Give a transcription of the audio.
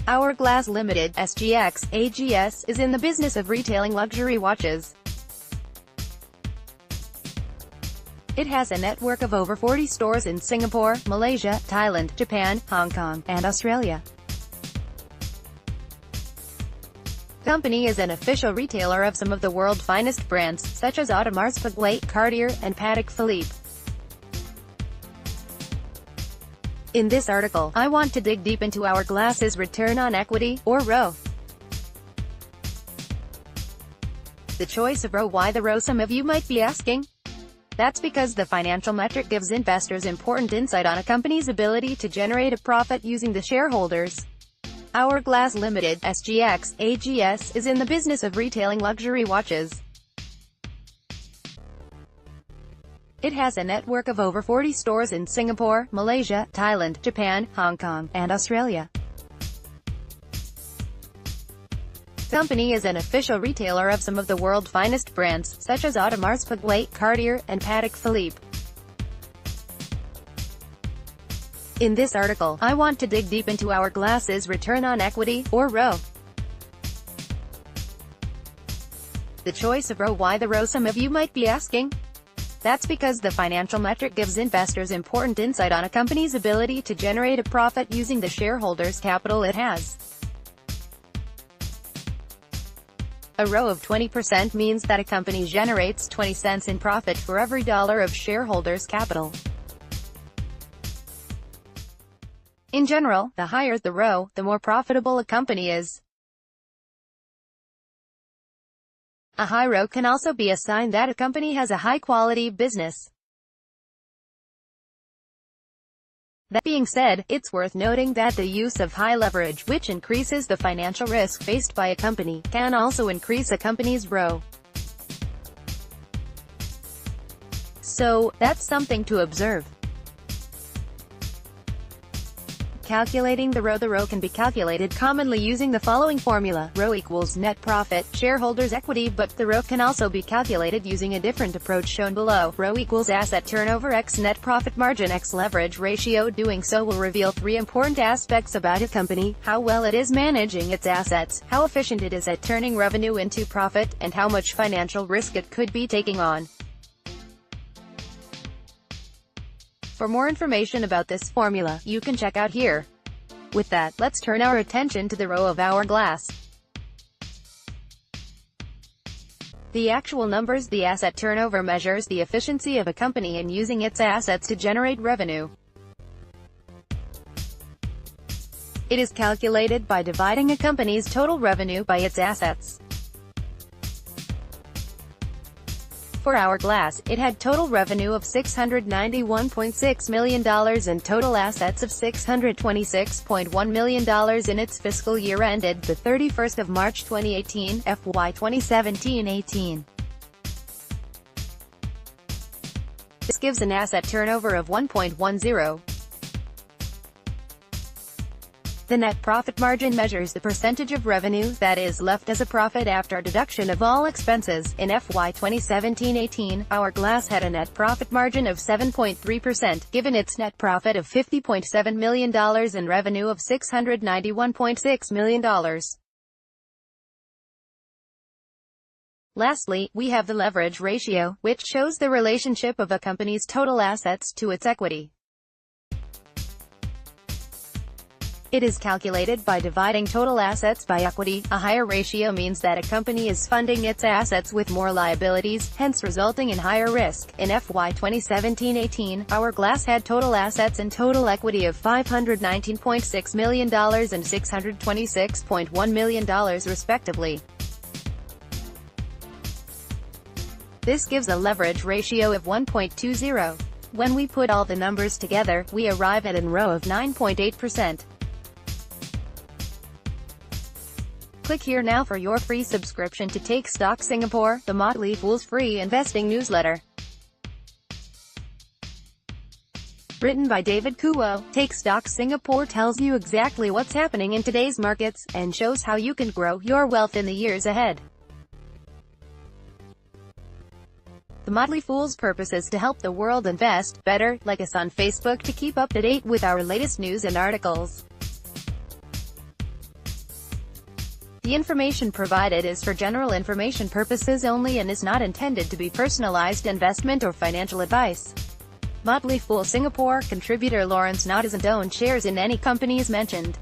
Glass Ltd. (SGX, AGS) is in the business of retailing luxury watches. It has a network of over 40 stores in Singapore, Malaysia, Thailand, Japan, Hong Kong, and Australia. The company is an official retailer of some of the world's finest brands, such as Audemars Piguet, Cartier, and Patek Philippe. In this article, I want to dig deep into Hourglass's return on equity, or ROE. The choice of ROE. Why the ROE, some of you might be asking? That's because the financial metric gives investors important insight on a company's ability to generate a profit using the shareholders. Glass Ltd. (SGX, AGS) is in the business of retailing luxury watches. It has a network of over 40 stores in Singapore, Malaysia, Thailand, Japan, Hong Kong, and Australia. The company is an official retailer of some of the world's finest brands, such as Audemars Piguet, Cartier, and Patek Philippe. In this article, I want to dig deep into Hourglass's return on equity, or ROE. The choice of ROE. Why the ROE, some of you might be asking? That's because the financial metric gives investors important insight on a company's ability to generate a profit using the shareholders' capital it has. A ROE of 20% means that a company generates 20 cents in profit for every dollar of shareholders' capital. In general, the higher the ROE, the more profitable a company is. A high ROE can also be a sign that a company has a high-quality business. That being said, it's worth noting that the use of high leverage, which increases the financial risk faced by a company, can also increase a company's ROE. So, that's something to observe. Calculating the ROE. The ROE can be calculated commonly using the following formula: ROE equals net profit, shareholders' equity, but the ROE can also be calculated using a different approach shown below. ROE equals asset turnover x net profit margin x leverage ratio. Doing so will reveal three important aspects about a company: how well it is managing its assets, how efficient it is at turning revenue into profit, and how much financial risk it could be taking on. For more information about this formula, you can check out here. With that, let's turn our attention to the ROE of Hourglass. The actual numbers. The asset turnover measures the efficiency of a company in using its assets to generate revenue. It is calculated by dividing a company's total revenue by its assets. For Hourglass, it had total revenue of $691.6 million and total assets of $626.1 million in its fiscal year ended the 31st of March 2018, FY 2017-18. This gives an asset turnover of 1.10. The net profit margin measures the percentage of revenue that is left as a profit after deduction of all expenses. In FY 2017-18, Hourglass had a net profit margin of 7.3%, given its net profit of $50.7 million and revenue of $691.6 million. Lastly, we have the leverage ratio, which shows the relationship of a company's total assets to its equity. It is calculated by dividing total assets by equity. A higher ratio means that a company is funding its assets with more liabilities, hence resulting in higher risk. In FY 2017-18, Hourglass had total assets and total equity of $519.6 million and $626.1 million respectively. This gives a leverage ratio of 1.20. When we put all the numbers together, we arrive at an ROE of 9.8%. Click here now for your free subscription to Take Stock Singapore, the Motley Fool's free investing newsletter. Written by David Kuo, Take Stock Singapore tells you exactly what's happening in today's markets, and shows how you can grow your wealth in the years ahead. The Motley Fool's purpose is to help the world invest better. Like us on Facebook to keep up to date with our latest news and articles. The information provided is for general information purposes only and is not intended to be personalized investment or financial advice. Motley Fool Singapore contributor Lawrence not doesn't own shares in any companies mentioned.